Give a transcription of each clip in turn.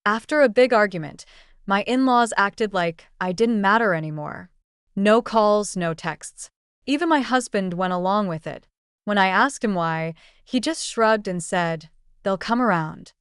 After a big argument, my in-laws acted like I didn't matter anymore. No calls, no texts. Even my husband went along with it. When I asked him why, he just shrugged and said, "They'll come around."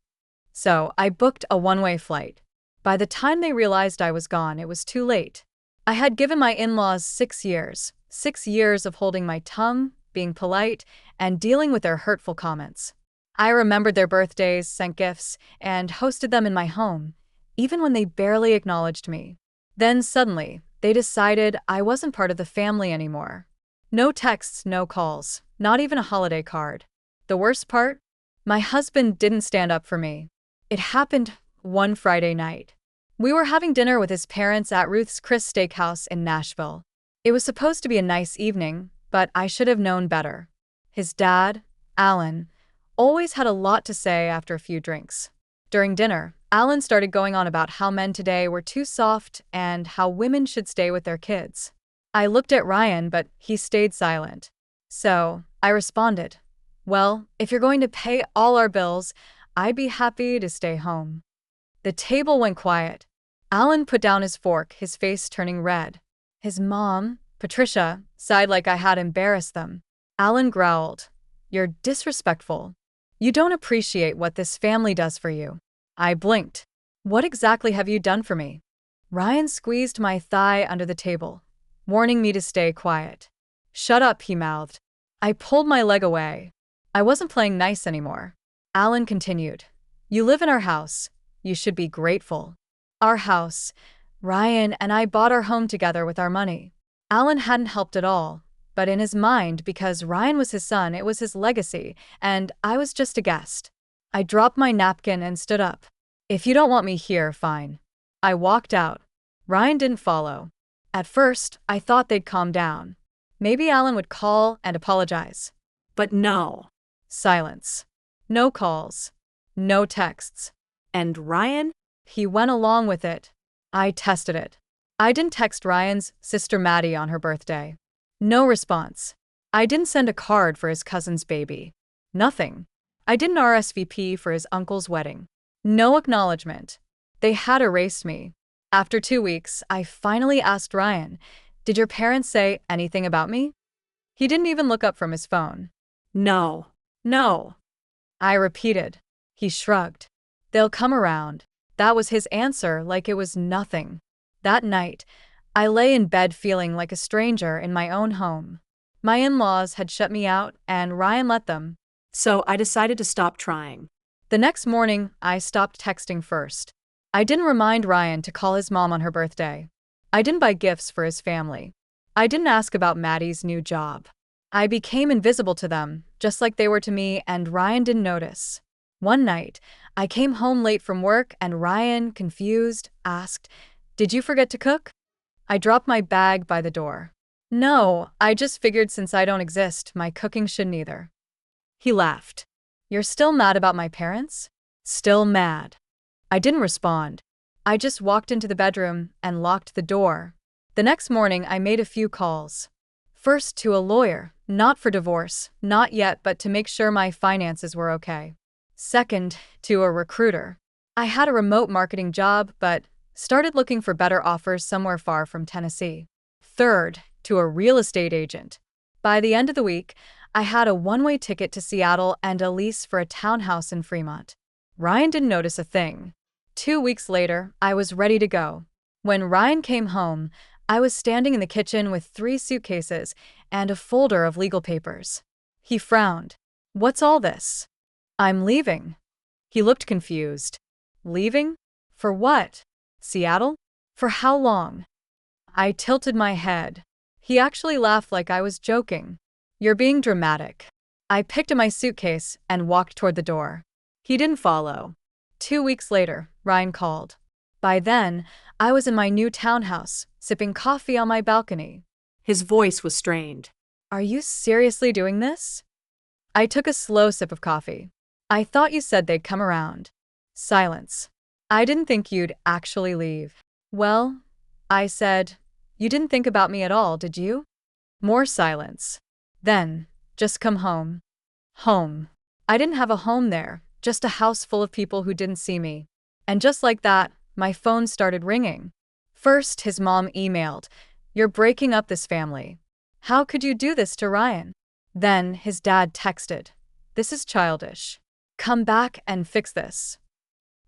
So I booked a one-way flight. By the time they realized I was gone, it was too late. I had given my in-laws 6 years, 6 years of holding my tongue, being polite, and dealing with their hurtful comments. I remembered their birthdays, sent gifts, and hosted them in my home, even when they barely acknowledged me. Then suddenly, they decided I wasn't part of the family anymore. No texts, no calls, not even a holiday card. The worst part? My husband didn't stand up for me. It happened one Friday night. We were having dinner with his parents at Ruth's Chris Steakhouse in Nashville. It was supposed to be a nice evening, but I should have known better. His dad, Alan, always had a lot to say after a few drinks. During dinner, Alan started going on about how men today were too soft and how women should stay with their kids. I looked at Ryan, but he stayed silent. So, I responded, "Well, if you're going to pay all our bills, I'd be happy to stay home." The table went quiet. Alan put down his fork, his face turning red. His mom, Patricia, sighed like I had embarrassed them. Alan growled, "You're disrespectful. You don't appreciate what this family does for you." I blinked. "What exactly have you done for me?" Ryan squeezed my thigh under the table, warning me to stay quiet. "Shut up," he mouthed. I pulled my leg away. I wasn't playing nice anymore. Alan continued, "You live in our house. You should be grateful." Our house. Ryan and I bought our home together with our money. Alan hadn't helped at all, but in his mind, because Ryan was his son, it was his legacy, and I was just a guest. I dropped my napkin and stood up. "If you don't want me here, fine." I walked out. Ryan didn't follow. At first, I thought they'd calm down. Maybe Alan would call and apologize. But no. Silence. No calls. No texts. And Ryan? He went along with it. I tested it. I didn't text Ryan's sister Maddie on her birthday. No response. I didn't send a card for his cousin's baby. Nothing. I didn't RSVP for his uncle's wedding. No acknowledgement. They had erased me. After 2 weeks, I finally asked Ryan, "Did your parents say anything about me?" He didn't even look up from his phone. "No. No." I repeated. He shrugged. "They'll come around." That was his answer, like it was nothing. That night, I lay in bed feeling like a stranger in my own home. My in-laws had shut me out, and Ryan let them. So I decided to stop trying. The next morning, I stopped texting first. I didn't remind Ryan to call his mom on her birthday. I didn't buy gifts for his family. I didn't ask about Maddie's new job. I became invisible to them, just like they were to me, and Ryan didn't notice. One night, I came home late from work, and Ryan, confused, asked, "Did you forget to cook?" I dropped my bag by the door. "No, I just figured since I don't exist, my cooking shouldn't either." He laughed. "You're still mad about my parents?" "Still mad." I didn't respond. I just walked into the bedroom and locked the door. The next morning, I made a few calls. First to a lawyer, not for divorce, not yet, but to make sure my finances were okay. Second, to a recruiter. I had a remote marketing job, but started looking for better offers somewhere far from Tennessee. Third, to a real estate agent. By the end of the week, I had a one-way ticket to Seattle and a lease for a townhouse in Fremont. Ryan didn't notice a thing. 2 weeks later, I was ready to go. When Ryan came home, I was standing in the kitchen with 3 suitcases and a folder of legal papers. He frowned. "What's all this?" "I'm leaving." He looked confused. "Leaving? For what? Seattle? For how long?" I tilted my head. He actually laughed like I was joking. "You're being dramatic." I picked up my suitcase and walked toward the door. He didn't follow. 2 weeks later, Ryan called. By then, I was in my new townhouse, sipping coffee on my balcony. His voice was strained. "Are you seriously doing this?" I took a slow sip of coffee. "I thought you said they'd come around." Silence. "I didn't think you'd actually leave." "Well," I said, "you didn't think about me at all, did you?" More silence. Then, "Just come home." Home. I didn't have a home there, just a house full of people who didn't see me. And just like that, my phone started ringing. First, his mom emailed, "You're breaking up this family. How could you do this to Ryan?" Then his dad texted, "This is childish. Come back and fix this."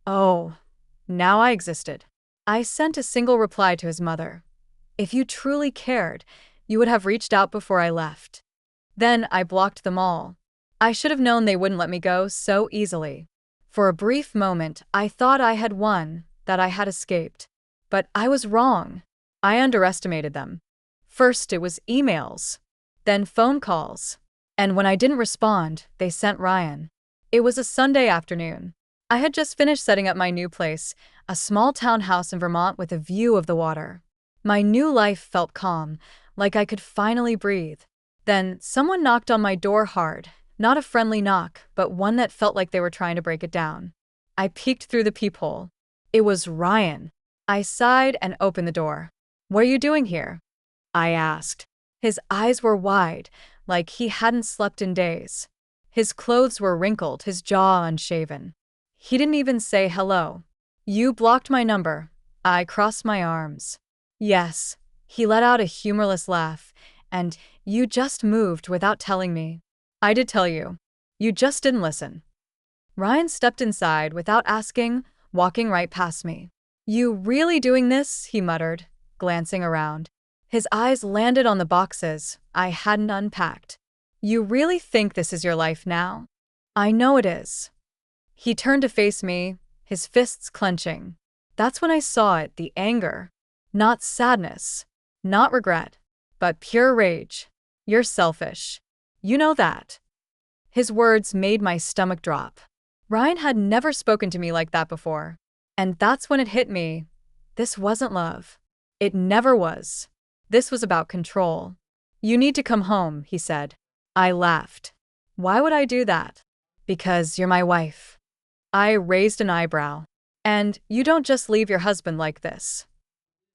Oh, now I existed. I sent a single reply to his mother. "If you truly cared, you would have reached out before I left." Then I blocked them all. I should have known they wouldn't let me go so easily. For a brief moment, I thought I had won, that I had escaped. But I was wrong. I underestimated them. First, it was emails, then phone calls. And when I didn't respond, they sent Ryan. It was a Sunday afternoon. I had just finished setting up my new place, a small townhouse in Vermont with a view of the water. My new life felt calm, like I could finally breathe. Then someone knocked on my door hard, not a friendly knock, but one that felt like they were trying to break it down. I peeked through the peephole. It was Ryan. I sighed and opened the door. "What are you doing here?" I asked. His eyes were wide, like he hadn't slept in days. His clothes were wrinkled, his jaw unshaven. He didn't even say hello. "You blocked my number." I crossed my arms. "Yes." He let out a humorless laugh. "And you just moved without telling me." "I did tell you. You just didn't listen." Ryan stepped inside without asking, walking right past me. "You really doing this?" he muttered, glancing around. His eyes landed on the boxes I hadn't unpacked. "You really think this is your life now?" "I know it is." He turned to face me, his fists clenching. That's when I saw it, the anger. Not sadness, not regret, but pure rage. "You're selfish. You know that." His words made my stomach drop. Ryan had never spoken to me like that before. And that's when it hit me. This wasn't love. It never was. This was about control. "You need to come home," he said. I laughed. "Why would I do that?" "Because you're my wife." I raised an eyebrow. "And you don't just leave your husband like this."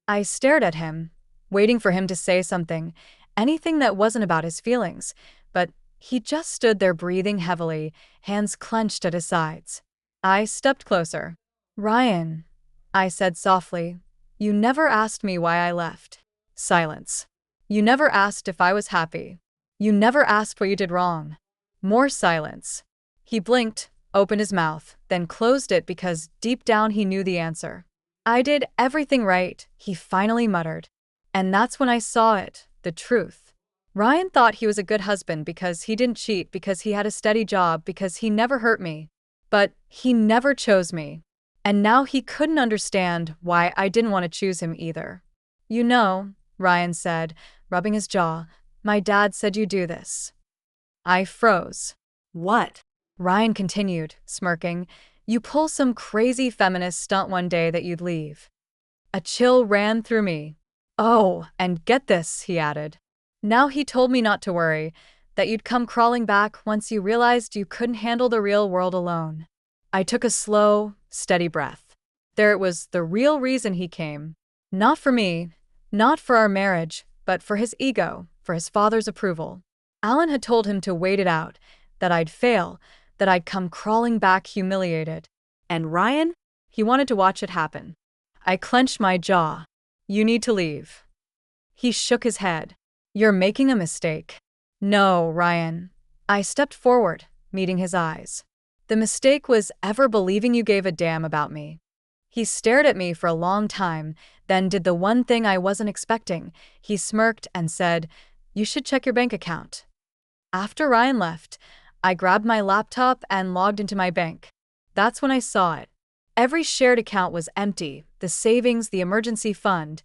I stared at him, waiting for him to say something, anything that wasn't about his feelings, but he just stood there breathing heavily, hands clenched at his sides. I stepped closer. "Ryan," I said softly, "you never asked me why I left." Silence. "You never asked if I was happy. You never asked what you did wrong." More silence. He blinked, opened his mouth, then closed it because deep down he knew the answer. "I did everything right," he finally muttered. And that's when I saw it, the truth. Ryan thought he was a good husband because he didn't cheat, because he had a steady job, because he never hurt me. But he never chose me. And now he couldn't understand why I didn't want to choose him either. "You know," Ryan said, rubbing his jaw, "my dad said you do this." I froze. "What?" Ryan continued, smirking. "You pull some crazy feminist stunt one day that you'd leave." A chill ran through me. "Oh, and get this," he added. "Now he told me not to worry, that you'd come crawling back once you realized you couldn't handle the real world alone." I took a slow, steady breath. There it was, the real reason he came. Not for me, not for our marriage, but for his ego, for his father's approval. Alan had told him to wait it out, that I'd fail, that I'd come crawling back humiliated. And Ryan? He wanted to watch it happen. I clenched my jaw. "You need to leave." He shook his head. "You're making a mistake." "No, Ryan." I stepped forward, meeting his eyes. "The mistake was ever believing you gave a damn about me." He stared at me for a long time, then did the one thing I wasn't expecting. He smirked and said, "You should check your bank account." After Ryan left, I grabbed my laptop and logged into my bank. That's when I saw it. Every shared account was empty, the savings, the emergency fund,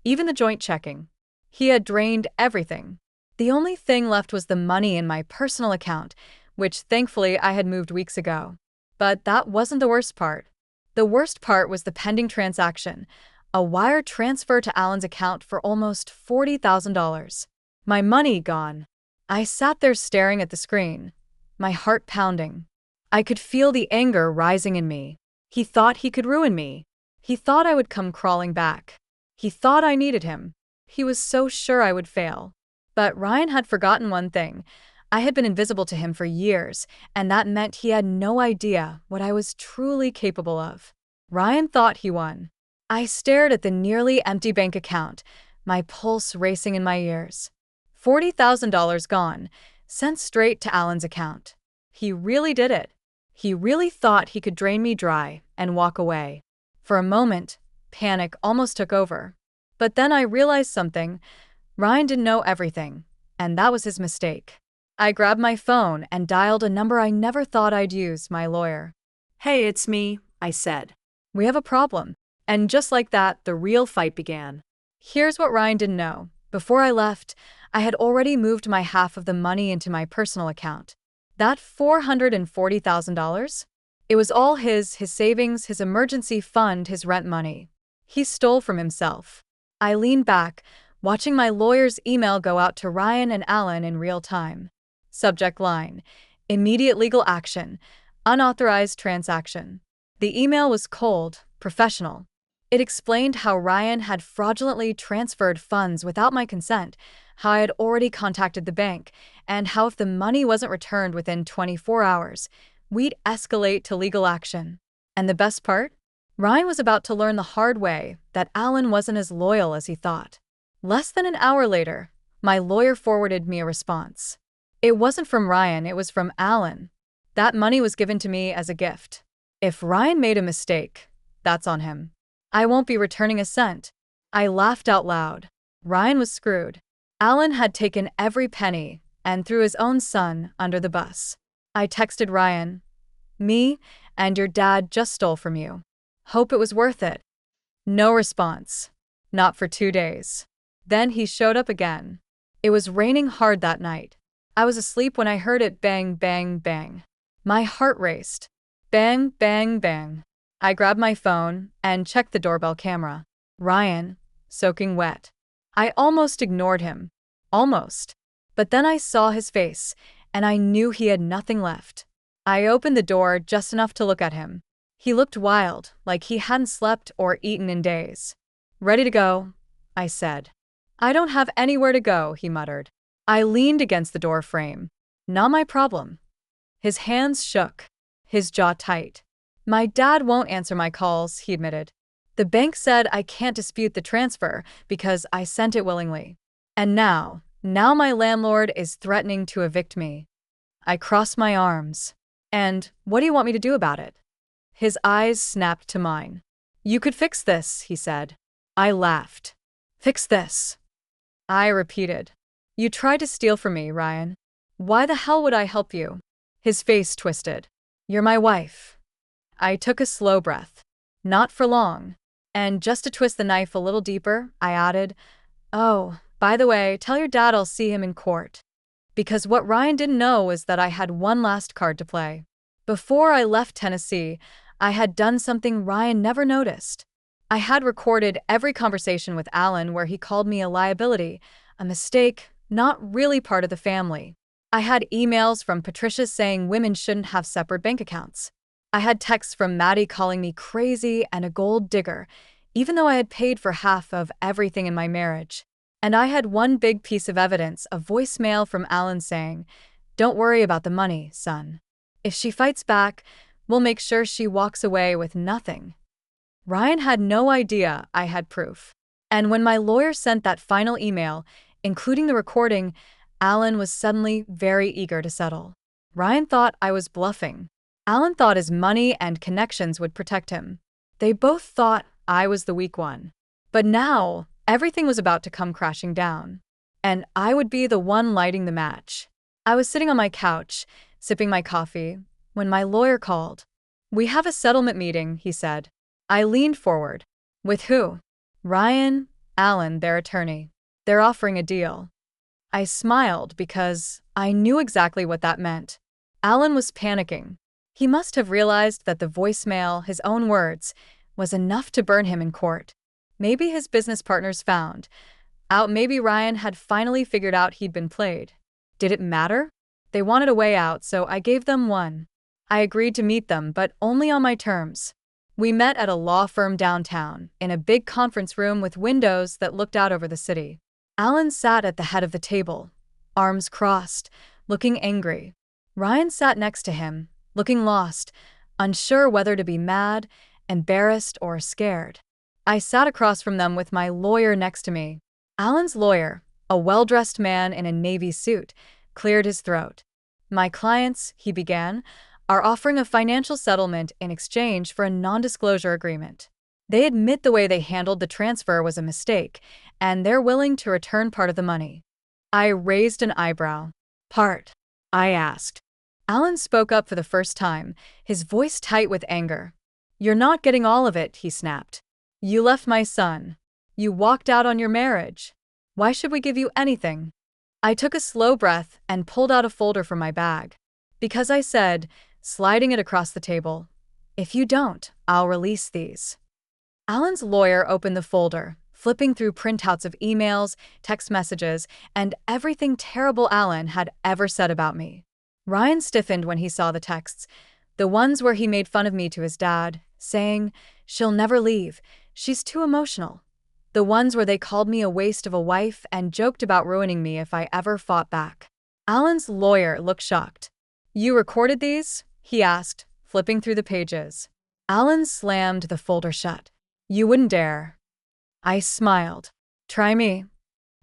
even the joint checking. He had drained everything. The only thing left was the money in my personal account, which thankfully I had moved weeks ago. But that wasn't the worst part. The worst part was the pending transaction, a wire transfer to Alan's account for almost $40,000. My money gone. I sat there staring at the screen, my heart pounding. I could feel the anger rising in me. He thought he could ruin me. He thought I would come crawling back. He thought I needed him. He was so sure I would fail. But Ryan had forgotten one thing. I had been invisible to him for years, and that meant he had no idea what I was truly capable of. Ryan thought he won. I stared at the nearly empty bank account, my pulse racing in my ears. $40,000 gone, sent straight to Alan's account. He really did it. He really thought he could drain me dry and walk away. For a moment, panic almost took over. But then I realized something. Ryan didn't know everything, and that was his mistake. I grabbed my phone and dialed a number I never thought I'd use, my lawyer. "Hey, it's me," I said. "We have a problem." And just like that, the real fight began. Here's what Ryan didn't know. Before I left, I had already moved my half of the money into my personal account. That $440,000? It was all his savings, his emergency fund, his rent money. He stole from himself. I leaned back, watching my lawyer's email go out to Ryan and Alan in real time. Subject line: immediate legal action, unauthorized transaction. The email was cold, professional. It explained how Ryan had fraudulently transferred funds without my consent, how I had already contacted the bank, and how if the money wasn't returned within 24 hours, we'd escalate to legal action. And the best part? Ryan was about to learn the hard way that Alan wasn't as loyal as he thought. Less than an hour later, my lawyer forwarded me a response. It wasn't from Ryan, it was from Alan. That money was given to me as a gift. If Ryan made a mistake, that's on him. I won't be returning a cent. I laughed out loud. Ryan was screwed. Alan had taken every penny and threw his own son under the bus. I texted Ryan, "Me and your dad just stole from you. Hope it was worth it." No response. Not for 2 days. Then he showed up again. It was raining hard that night. I was asleep when I heard it bang, bang, bang. My heart raced. Bang, bang, bang. I grabbed my phone and checked the doorbell camera. Ryan, soaking wet. I almost ignored him. Almost. But then I saw his face, and I knew he had nothing left. I opened the door just enough to look at him. He looked wild, like he hadn't slept or eaten in days. "Ready to go," I said. "I don't have anywhere to go," he muttered. I leaned against the door frame. Not my problem. His hands shook, his jaw tight. "My dad won't answer my calls," he admitted. "The bank said I can't dispute the transfer because I sent it willingly. And now my landlord is threatening to evict me." I crossed my arms. "And what do you want me to do about it?" His eyes snapped to mine. "You could fix this," he said. I laughed. "Fix this?" I repeated. "You tried to steal from me, Ryan. Why the hell would I help you?" His face twisted. "You're my wife." I took a slow breath. Not for long. And just to twist the knife a little deeper, I added, "Oh, by the way, tell your dad I'll see him in court." Because what Ryan didn't know was that I had one last card to play. Before I left Tennessee, I had done something Ryan never noticed. I had recorded every conversation with Alan where he called me a liability, a mistake, not really part of the family. I had emails from Patricia saying women shouldn't have separate bank accounts. I had texts from Maddie calling me crazy and a gold digger, even though I had paid for half of everything in my marriage. And I had one big piece of evidence, a voicemail from Alan saying, "Don't worry about the money, son. If she fights back, we'll make sure she walks away with nothing." Ryan had no idea I had proof. And when my lawyer sent that final email, including the recording, Alan was suddenly very eager to settle. Ryan thought I was bluffing. Alan thought his money and connections would protect him. They both thought I was the weak one. But now, everything was about to come crashing down. And I would be the one lighting the match. I was sitting on my couch, sipping my coffee, when my lawyer called. "We have a settlement meeting," he said. I leaned forward. "With who?" "Ryan, Alan, their attorney. They're offering a deal." I smiled because I knew exactly what that meant. Alan was panicking. He must have realized that the voicemail, his own words, was enough to burn him in court. Maybe his business partners found out. Maybe Ryan had finally figured out he'd been played. Did it matter? They wanted a way out, so I gave them one. I agreed to meet them, but only on my terms. We met at a law firm downtown, in a big conference room with windows that looked out over the city. Alan sat at the head of the table, arms crossed, looking angry. Ryan sat next to him, looking lost, unsure whether to be mad, embarrassed or scared. I sat across from them with my lawyer next to me. Alan's lawyer, a well-dressed man in a navy suit, cleared his throat. My clients, he began, are offering a financial settlement in exchange for a non-disclosure agreement. They admit the way they handled the transfer was a mistake, and they're willing to return part of the money. I raised an eyebrow. Part? I asked. Alan spoke up for the first time, his voice tight with anger. You're not getting all of it, he snapped. You left my son. You walked out on your marriage. Why should we give you anything? I took a slow breath and pulled out a folder from my bag. Because I said, sliding it across the table, if you don't, I'll release these. Alan's lawyer opened the folder, flipping through printouts of emails, text messages, and everything terrible Alan had ever said about me. Ryan stiffened when he saw the texts, the ones where he made fun of me to his dad, saying, she'll never leave, she's too emotional. The ones where they called me a waste of a wife and joked about ruining me if I ever fought back. Alan's lawyer looked shocked. You recorded these? He asked, flipping through the pages. Alan slammed the folder shut. You wouldn't dare. I smiled. Try me.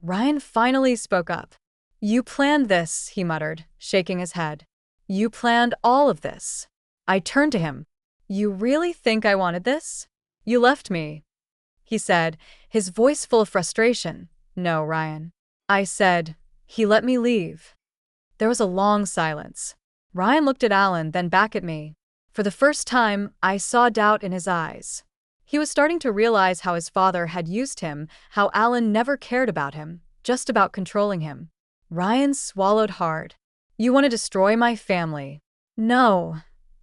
Ryan finally spoke up. You planned this, he muttered, shaking his head. You planned all of this. I turned to him. You really think I wanted this? You left me, he said, his voice full of frustration. No, Ryan. I said, he let me leave. There was a long silence. Ryan looked at Alan, then back at me. For the first time, I saw doubt in his eyes. He was starting to realize how his father had used him, how Alan never cared about him, just about controlling him. Ryan swallowed hard. You want to destroy my family? No,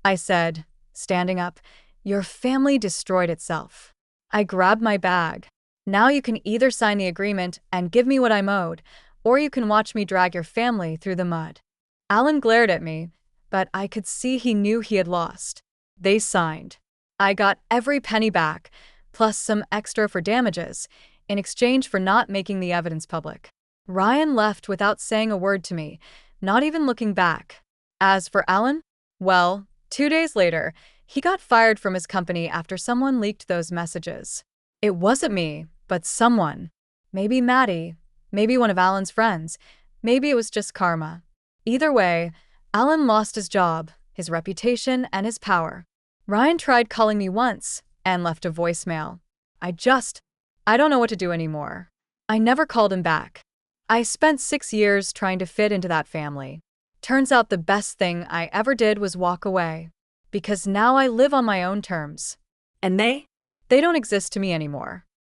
I said, standing up. Your family destroyed itself. I grabbed my bag. Now you can either sign the agreement and give me what I'm owed, or you can watch me drag your family through the mud. Alan glared at me, but I could see he knew he had lost. They signed. I got every penny back, plus some extra for damages, in exchange for not making the evidence public. Ryan left without saying a word to me, not even looking back. As for Alan, well, 2 days later, he got fired from his company after someone leaked those messages. It wasn't me, but someone. Maybe Maddie, maybe one of Alan's friends, maybe it was just karma. Either way, Alan lost his job, his reputation, and his power. Ryan tried calling me once and left a voicemail. I don't know what to do anymore. I never called him back. I spent 6 years trying to fit into that family. Turns out the best thing I ever did was walk away. Because now I live on my own terms. And they? They don't exist to me anymore.